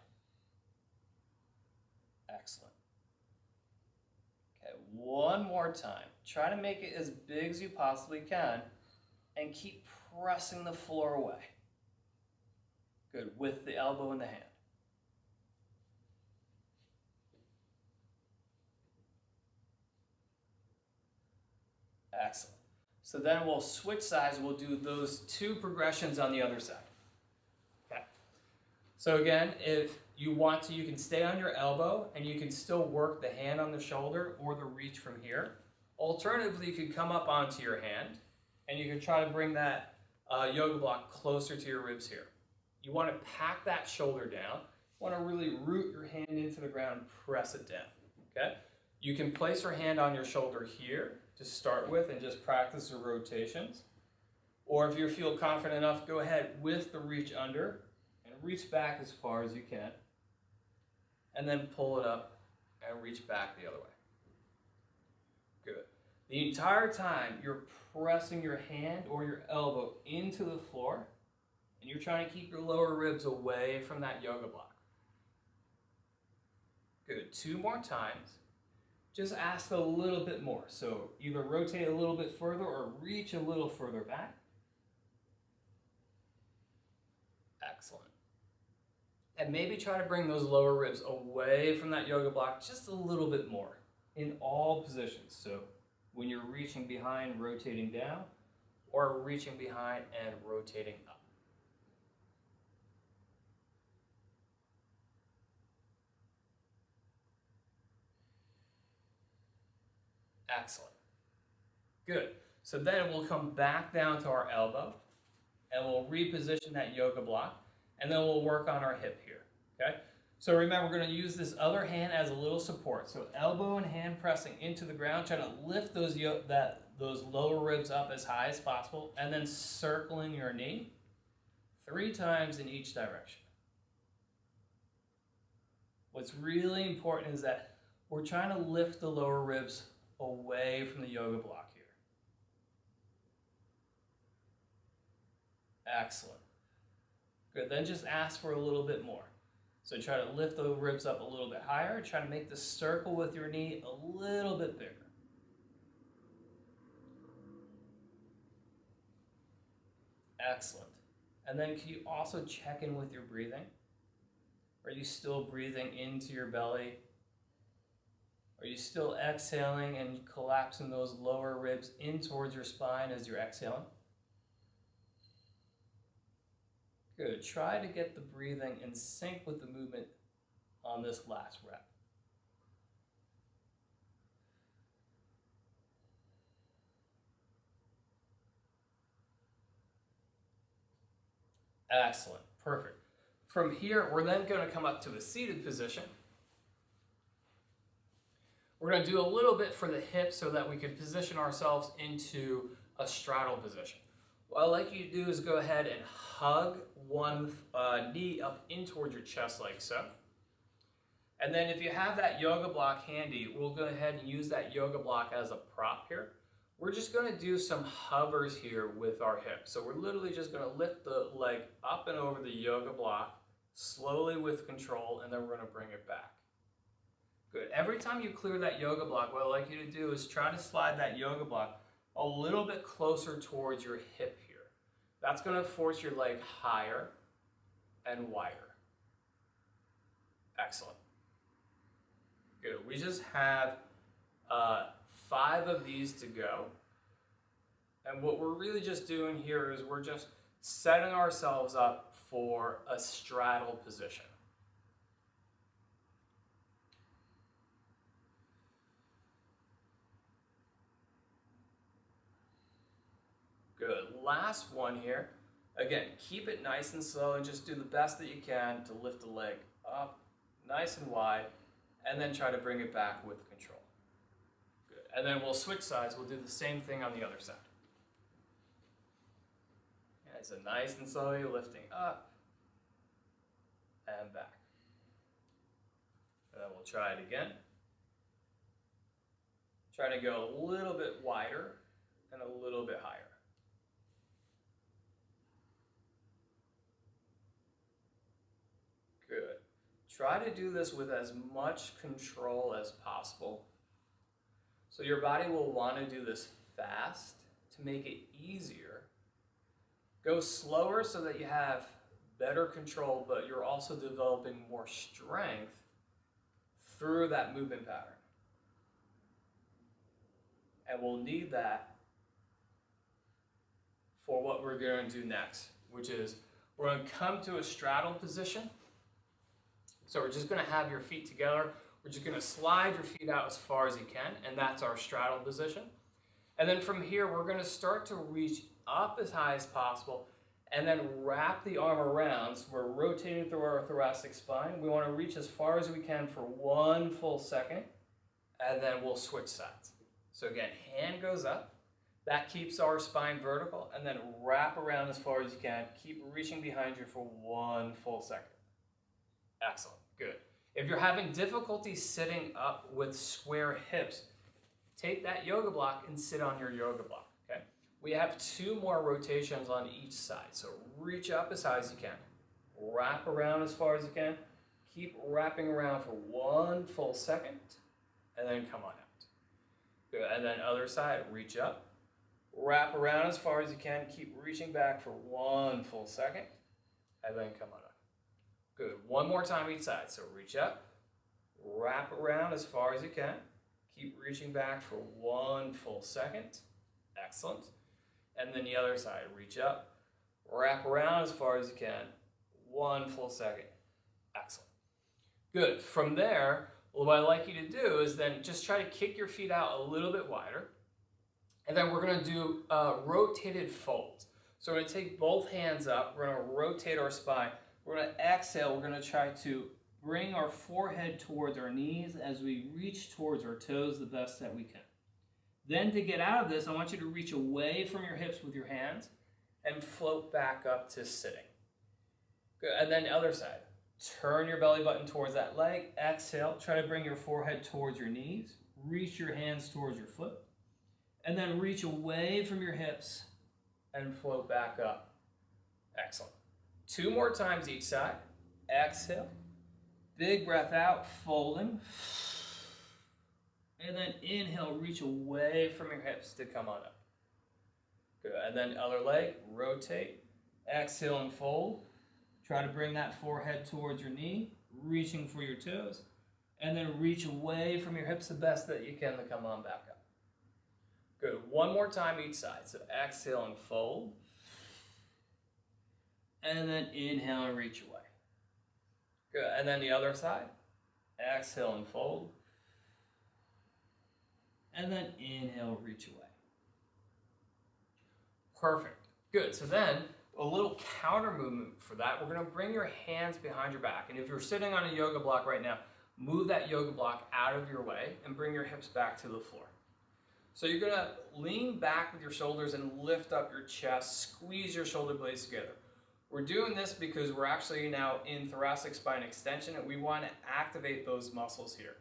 Excellent. Okay, one more time. Try to make it as big as you possibly can and keep pressing the floor away. Good, with the elbow in the hand. Excellent. So then we'll switch sides. We'll do those two progressions on the other side. Okay. So again, if you want to, you can stay on your elbow and you can still work the hand on the shoulder or the reach from here. Alternatively, you could come up onto your hand and you can try to bring that yoga block closer to your ribs here. You want to pack that shoulder down. You want to really root your hand into the ground and press it down. Okay? You can place your hand on your shoulder here to start with and just practice the rotations. Or if you feel confident enough, go ahead with the reach under and reach back as far as you can. And then pull it up and reach back the other way. Good. The entire time you're pressing your hand or your elbow into the floor and you're trying to keep your lower ribs away from that yoga block. Good. Two more times. Just ask a little bit more. So either rotate a little bit further or reach a little further back. Excellent. And maybe try to bring those lower ribs away from that yoga block just a little bit more in all positions. So when you're reaching behind, rotating down, or reaching behind and rotating up. Excellent. Good. So then we'll come back down to our elbow and we'll reposition that yoga block and then we'll work on our hip here. Okay? So remember, we're going to use this other hand as a little support. So elbow and hand pressing into the ground, trying to lift those lower ribs up as high as possible and then circling your knee 3 times in each direction. What's really important is that we're trying to lift the lower ribs away from the yoga block here. Excellent. Good, then just ask for a little bit more. So try to lift the ribs up a little bit higher. Try to make the circle with your knee a little bit bigger. Excellent. And then can you also check in with your breathing? Are you still breathing into your belly? Are you still exhaling and collapsing those lower ribs in towards your spine as you're exhaling? Good. Try to get the breathing in sync with the movement on this last rep. Excellent. Perfect. From here, we're then going to come up to a seated position. We're going to do a little bit for the hips so that we can position ourselves into a straddle position. What I'd like you to do is go ahead and hug one knee up in towards your chest like so. And then if you have that yoga block handy, we'll go ahead and use that yoga block as a prop here. We're just going to do some hovers here with our hips. So we're literally just going to lift the leg up and over the yoga block slowly with control, and then we're going to bring it back. Good. Every time you clear that yoga block, what I'd like you to do is try to slide that yoga block a little bit closer towards your hip here. That's going to force your leg higher and wider. Excellent. Good. We just have 5 of these to go. And what we're really just doing here is we're just setting ourselves up for a straddle position. Good. Last one here. Again, keep it nice and slow and just do the best that you can to lift the leg up nice and wide and then try to bring it back with control. Good. And then we'll switch sides. We'll do the same thing on the other side. Okay, so nice and slowly lifting up and back. And then we'll try it again. Try to go a little bit wider and a little bit higher. Try to do this with as much control as possible. So your body will want to do this fast to make it easier. Go slower so that you have better control, but you're also developing more strength through that movement pattern. And we'll need that for what we're going to do next, which is we're going to come to a straddle position. So we're just going to have your feet together. We're just going to slide your feet out as far as you can, and that's our straddle position. And then from here, we're going to start to reach up as high as possible and then wrap the arm around. So we're rotating through our thoracic spine. We want to reach as far as we can for 1 full second, and then we'll switch sides. So again, hand goes up. That keeps our spine vertical, and then wrap around as far as you can. Keep reaching behind you for 1 full second. Excellent, good. If you're having difficulty sitting up with square hips, take that yoga block and sit on your yoga block, okay? We have 2 more rotations on each side. So reach up as high as you can. Wrap around as far as you can. Keep wrapping around for 1 full second, and then come on out. Good, and then other side, reach up. Wrap around as far as you can. Keep reaching back for 1 full second, and then come on up. Good, 1 more time each side. So reach up, wrap around as far as you can. Keep reaching back for 1 full second. Excellent. And then the other side, reach up, wrap around as far as you can. 1 full second. Excellent. Good. From there, what I'd like you to do is then just try to kick your feet out a little bit wider. And then we're going to do rotated folds. So we're going to take both hands up. We're going to rotate our spine. We're going to exhale. We're going to try to bring our forehead towards our knees as we reach towards our toes the best that we can. Then to get out of this, I want you to reach away from your hips with your hands and float back up to sitting. Good. And then the other side. Turn your belly button towards that leg. Exhale. Try to bring your forehead towards your knees. Reach your hands towards your foot. And then reach away from your hips and float back up. Excellent. 2 more times each side. Exhale. Big breath out, folding. And then inhale, reach away from your hips to come on up. Good. And then other leg, rotate. Exhale and fold. Try to bring that forehead towards your knee, reaching for your toes. And then reach away from your hips the best that you can to come on back up. Good. 1 more time each side. So exhale and fold. And then inhale and reach away. Good. And then the other side. Exhale and fold. And then inhale, reach away. Perfect. Good. So then a little counter movement for that. We're going to bring your hands behind your back. And if you're sitting on a yoga block right now, move that yoga block out of your way and bring your hips back to the floor. So you're going to lean back with your shoulders and lift up your chest, squeeze your shoulder blades together. We're doing this because we're actually now in thoracic spine extension and we want to activate those muscles here.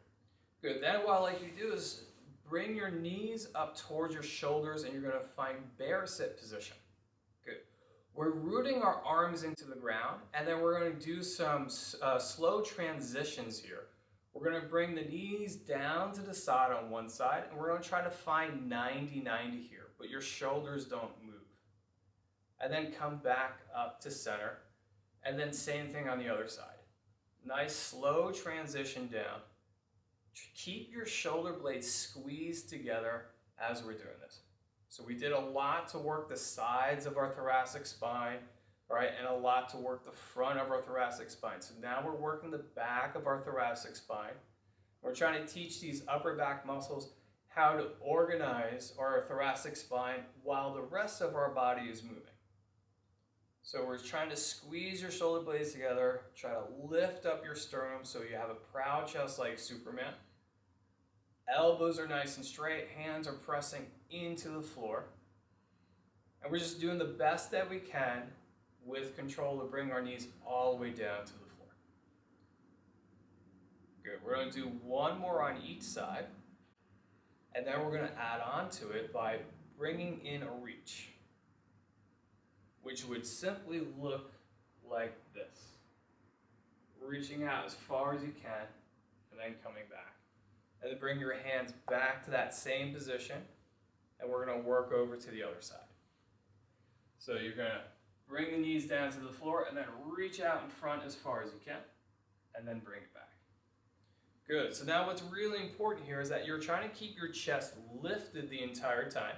Good. Then what I'd like you to do is bring your knees up towards your shoulders and you're going to find bear sit position. Good. We're rooting our arms into the ground and then we're going to do some slow transitions here. We're going to bring the knees down to the side on one side and we're going to try to find 90-90 here, but your shoulders don't move. And then come back up to center and then same thing on the other side. Nice slow transition down. Keep your shoulder blades squeezed together as we're doing this. So we did a lot to work the sides of our thoracic spine, right, and a lot to work the front of our thoracic spine. So now we're working the back of our thoracic spine. We're trying to teach these upper back muscles how to organize our thoracic spine while the rest of our body is moving. So we're trying to squeeze your shoulder blades together, try to lift up your sternum so you have a proud chest like Superman. Elbows are nice and straight, hands are pressing into the floor. And we're just doing the best that we can with control to bring our knees all the way down to the floor. Good, we're going to do 1 more on each side. And then we're going to add on to it by bringing in a reach, which would simply look like this. reaching out as far as you can, and then coming back. And then bring your hands back to that same position, and we're going to work over to the other side. So you're going to bring the knees down to the floor, and then reach out in front as far as you can, and then bring it back. Good. So now what's really important here is that you're trying to keep your chest lifted the entire time.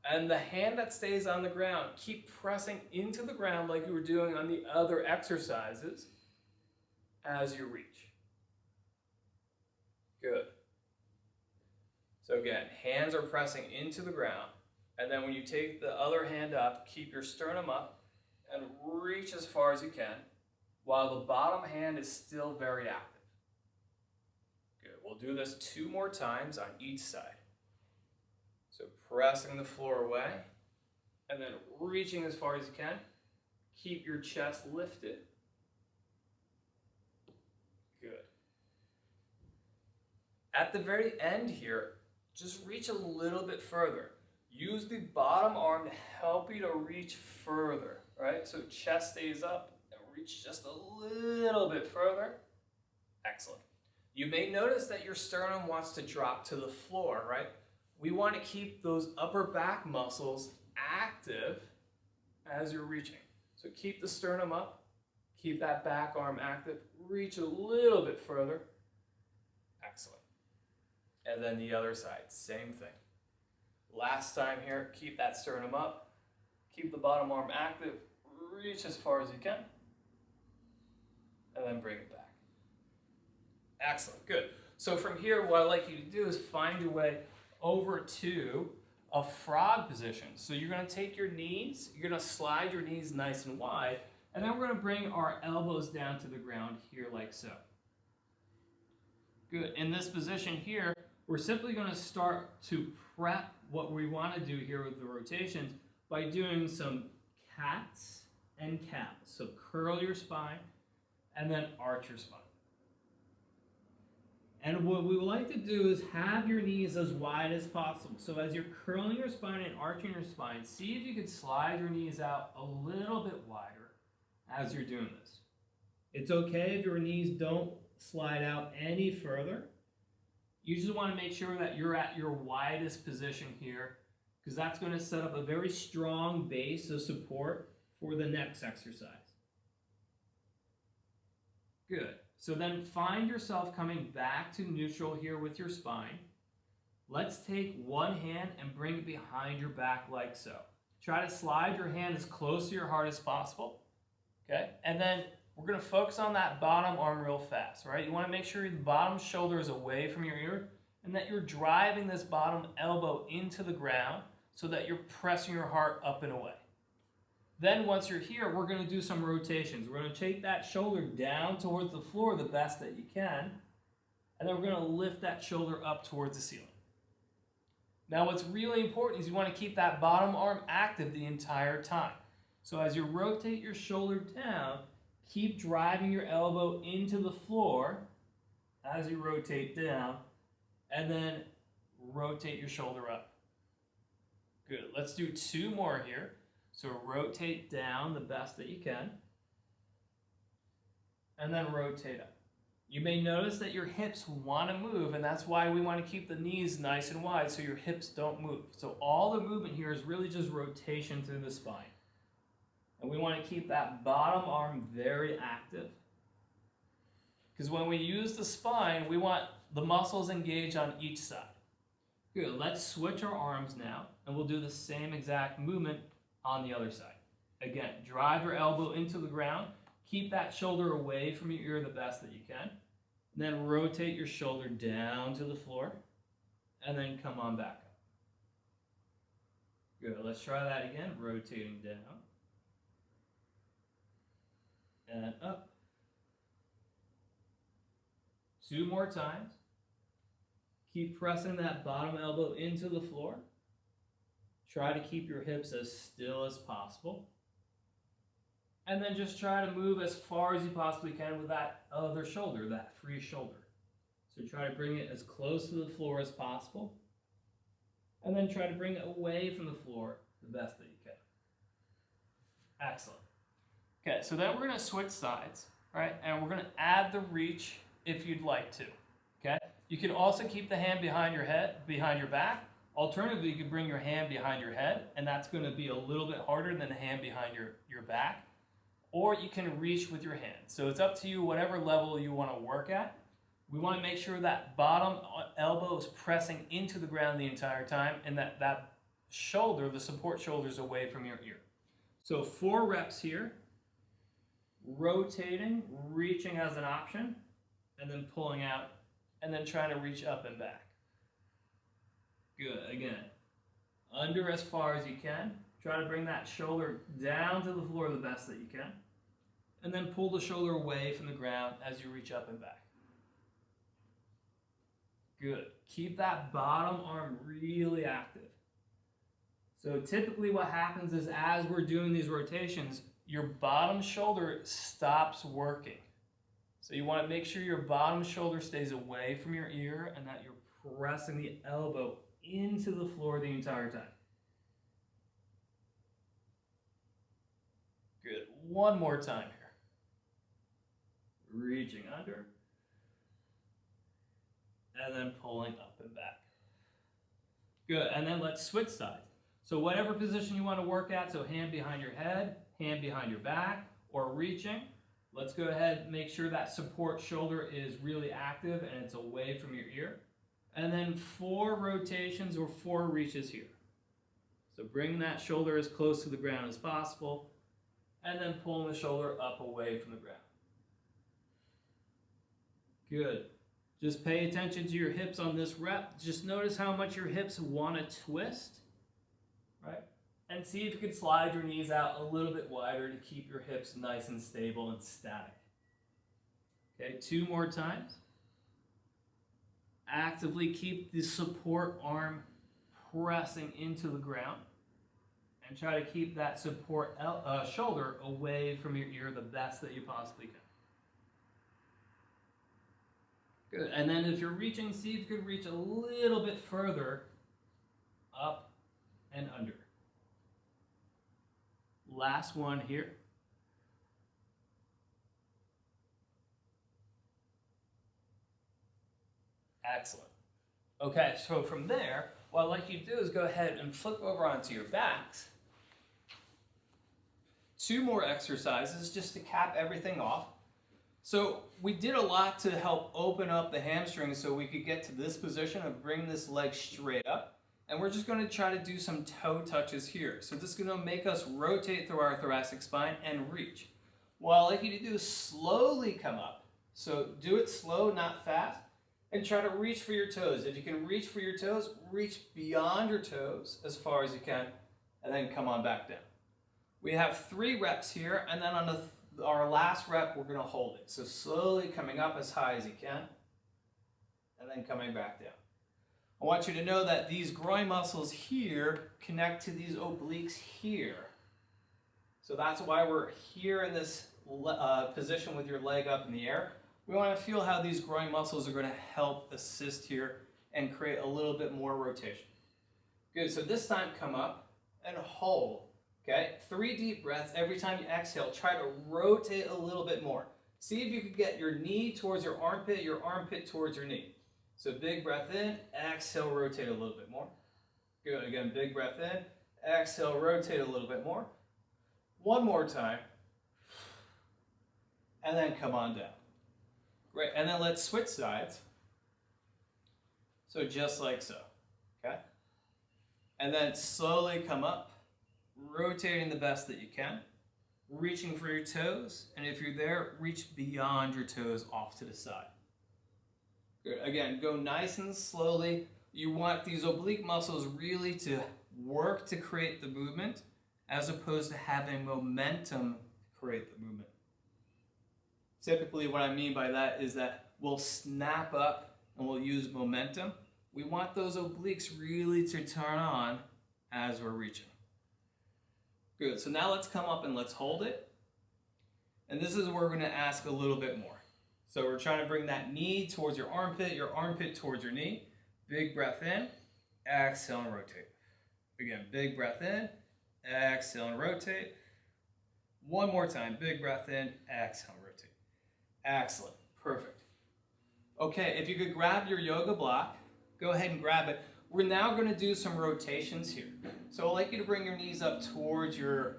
And the hand that stays on the ground, keep pressing into the ground like you were doing on the other exercises as you reach. Good. So again, hands are pressing into the ground. And then when you take the other hand up, keep your sternum up and reach as far as you can while the bottom hand is still very active. Good. We'll do this 2 more times on each side. So pressing the floor away and then reaching as far as you can. Keep your chest lifted. Good. At the very end here, just reach a little bit further. Use the bottom arm to help you to reach further, right? So chest stays up and reach just a little bit further. Excellent. You may notice that your sternum wants to drop to the floor, right? We want to keep those upper back muscles active as you're reaching. So keep the sternum up, keep that back arm active, reach a little bit further. Excellent. And then the other side, same thing. Last time here, keep that sternum up, keep the bottom arm active, reach as far as you can, and then bring it back. Excellent, good. So from here, what I'd like you to do is find your way over to a frog position. So you're going to take your knees, you're going to slide your knees nice and wide, and then we're going to bring our elbows down to the ground here like so. Good. In this position here, we're simply going to start to prep what we want to do here with the rotations by doing some cats and cows. So curl your spine and then arch your spine. And what we would like to do is have your knees as wide as possible. So as you're curling your spine and arching your spine, see if you can slide your knees out a little bit wider as you're doing this. It's okay if your knees don't slide out any further. You just want to make sure that you're at your widest position here, because that's going to set up a very strong base of support for the next exercise. Good. So then find yourself coming back to neutral here with your spine. Let's take one hand and bring it behind your back like so. Try to slide your hand as close to your heart as possible. Okay? And then we're going to focus on that bottom arm real fast, right? You want to make sure the bottom shoulder is away from your ear and that you're driving this bottom elbow into the ground so that you're pressing your heart up and away. Then once you're here, we're going to do some rotations. We're going to take that shoulder down towards the floor the best that you can, and then we're going to lift that shoulder up towards the ceiling. Now what's really important is you want to keep that bottom arm active the entire time. So as you rotate your shoulder down, keep driving your elbow into the floor as you rotate down, and then rotate your shoulder up. Good. Let's do 2 more here. So rotate down the best that you can, and then rotate up. You may notice that your hips want to move, and that's why we want to keep the knees nice and wide so your hips don't move. So all the movement here is really just rotation through the spine. And we want to keep that bottom arm very active, because when we use the spine, we want the muscles engaged on each side. Good. Let's switch our arms now, and we'll do the same exact movement on the other side. Again, drive your elbow into the ground. Keep that shoulder away from your ear the best that you can. Then rotate your shoulder down to the floor, and then come on back up. Good. Let's try that again. Rotating down and up. 2 more times. Keep pressing that bottom elbow into the floor. Try to keep your hips as still as possible. And then just try to move as far as you possibly can with that other shoulder, that free shoulder. So try to bring it as close to the floor as possible. And then try to bring it away from the floor the best that you can. Excellent. Okay, so then we're going to switch sides. right? And we're gonna add the reach if you'd like to, okay? You can also keep the hand behind your head, behind your back. Alternatively, you could bring your hand behind your head, and that's gonna be a little bit harder than the hand behind your back. Or you can reach with your hand. So it's up to you, whatever level you wanna work at. We wanna make sure that bottom elbow is pressing into the ground the entire time, and that shoulder, the support shoulder, is away from your ear. So 4 reps here, rotating, reaching as an option, and then pulling out, and then trying to reach up and back. Good, again, under as far as you can. Try to bring that shoulder down to the floor the best that you can, and then pull the shoulder away from the ground as you reach up and back. Good. Keep that bottom arm really active. So typically what happens is as we're doing these rotations, your bottom shoulder stops working. So you want to make sure your bottom shoulder stays away from your ear and that you're pressing the elbow into the floor the entire time. Good. One more time here. Reaching under. And then pulling up and back. Good, and then let's switch sides. So whatever position you want to work at, so hand behind your head, hand behind your back, or reaching, let's go ahead and make sure that support shoulder is really active and it's away from your ear. And then 4 rotations or 4 reaches here. So bring that shoulder as close to the ground as possible, and then pulling the shoulder up away from the ground. Good. Just pay attention to your hips on this rep. Just notice how much your hips want to twist, right? And see if you can slide your knees out a little bit wider to keep your hips nice and stable and static. Okay, 2 more times. Actively keep the support arm pressing into the ground. And try to keep that support shoulder away from your ear the best that you possibly can. Good. And then if you're reaching, see if you can reach a little bit further up and under. Last one here. Excellent. Okay, so from there, what I'd like you to do is go ahead and flip over onto your backs. 2 more exercises just to cap everything off. So we did a lot to help open up the hamstrings so we could get to this position of bringing this leg straight up. And we're just going to try to do some toe touches here. So this is going to make us rotate through our thoracic spine and reach. What I'd like you to do is slowly come up. So do it slow, not fast. And try to reach for your toes. If you can reach for your toes, reach beyond your toes as far as you can. And then come on back down. We have 3 reps here. And then on our last rep, we're going to hold it. So slowly coming up as high as you can, and then coming back down. I want you to know that these groin muscles here connect to these obliques here. So that's why we're here in this position with your leg up in the air. We want to feel how these groin muscles are going to help assist here and create a little bit more rotation. Good, so this time come up and hold. Okay, 3 deep breaths. Every time you exhale, try to rotate a little bit more. See if you can get your knee towards your armpit towards your knee. So big breath in, exhale, rotate a little bit more. Good, again, big breath in, exhale, rotate a little bit more. One more time. And then come on down. Great, and then let's switch sides. So just like so, okay? And then slowly come up. Rotating the best that you can, reaching for your toes, and if you're there, reach beyond your toes off to the side. Good. Again, go nice and slowly. You want these oblique muscles really to work to create the movement as opposed to having momentum create the movement. Typically what I mean by that is that we'll snap up and we'll use momentum. We want those obliques really to turn on as we're reaching. Good, so now let's come up and let's hold it. And this is where we're going to ask a little bit more. So we're trying to bring that knee towards your armpit towards your knee. Big breath in, exhale and rotate. Again, big breath in, exhale and rotate. One more time, big breath in, exhale and rotate. Excellent. Perfect. Okay, if you could grab your yoga block, go ahead and grab it. We're now going to do some rotations here. So I'd like you to bring your knees up towards your,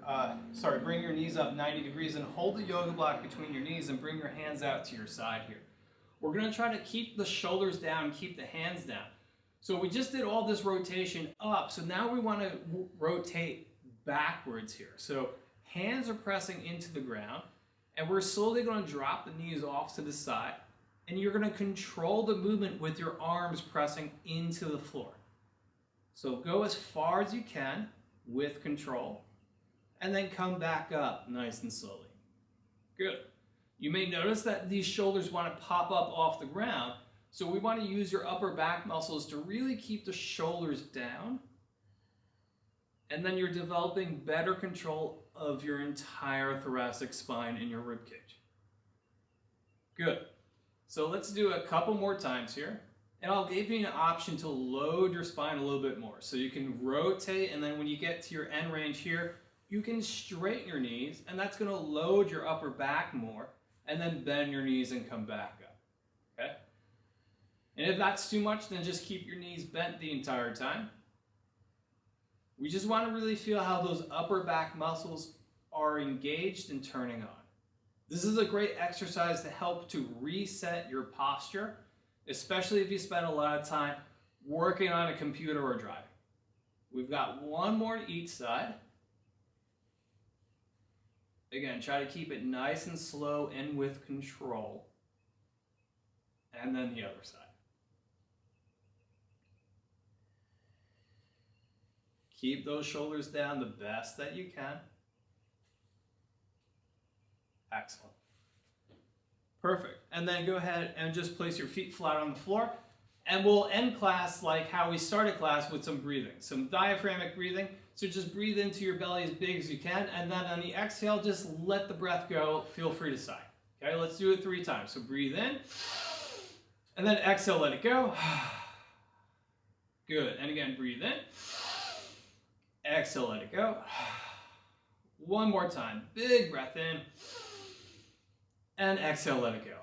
bring your knees up 90 degrees and hold the yoga block between your knees and bring your hands out to your side here. We're going to try to keep the shoulders down, keep the hands down. So we just did all this rotation up, so now we want to rotate backwards here. So hands are pressing into the ground, and we're slowly going to drop the knees off to the side, and you're going to control the movement with your arms pressing into the floor. So go as far as you can with control, and then come back up nice and slowly. Good. You may notice that these shoulders want to pop up off the ground, so we want to use your upper back muscles to really keep the shoulders down, and then you're developing better control of your entire thoracic spine and your rib cage. Good. So let's do a couple more times here. And I'll give you an option to load your spine a little bit more. So you can rotate, and then when you get to your end range here, you can straighten your knees, and that's going to load your upper back more, and then bend your knees and come back up. Okay? And if that's too much, then just keep your knees bent the entire time. We just want to really feel how those upper back muscles are engaged and turning on. This is a great exercise to help to reset your posture, especially if you spend a lot of time working on a computer or driving. We've got one more to each side. Again, try to keep it nice and slow and with control. And then the other side. Keep those shoulders down the best that you can. Excellent. Perfect. And then go ahead and just place your feet flat on the floor. And we'll end class like how we started class with some breathing. Some diaphragmatic breathing. So just breathe into your belly as big as you can. And then on the exhale, just let the breath go. Feel free to sigh. Okay, let's do it 3 times. So breathe in. And then exhale, let it go. Good. And again, breathe in. Exhale, let it go. One more time. Big breath in. And exhale, let it go.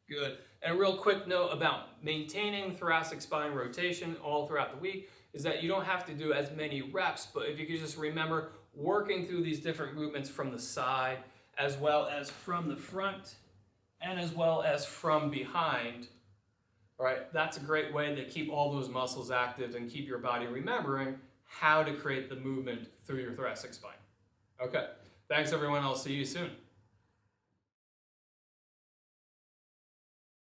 Good. And a real quick note about maintaining thoracic spine rotation all throughout the week is that you don't have to do as many reps, but if you could just remember working through these different movements from the side, as well as from the front, and as well as from behind, all right, that's a great way to keep all those muscles active and keep your body remembering how to create the movement through your thoracic spine. Okay, thanks everyone. I'll see you soon.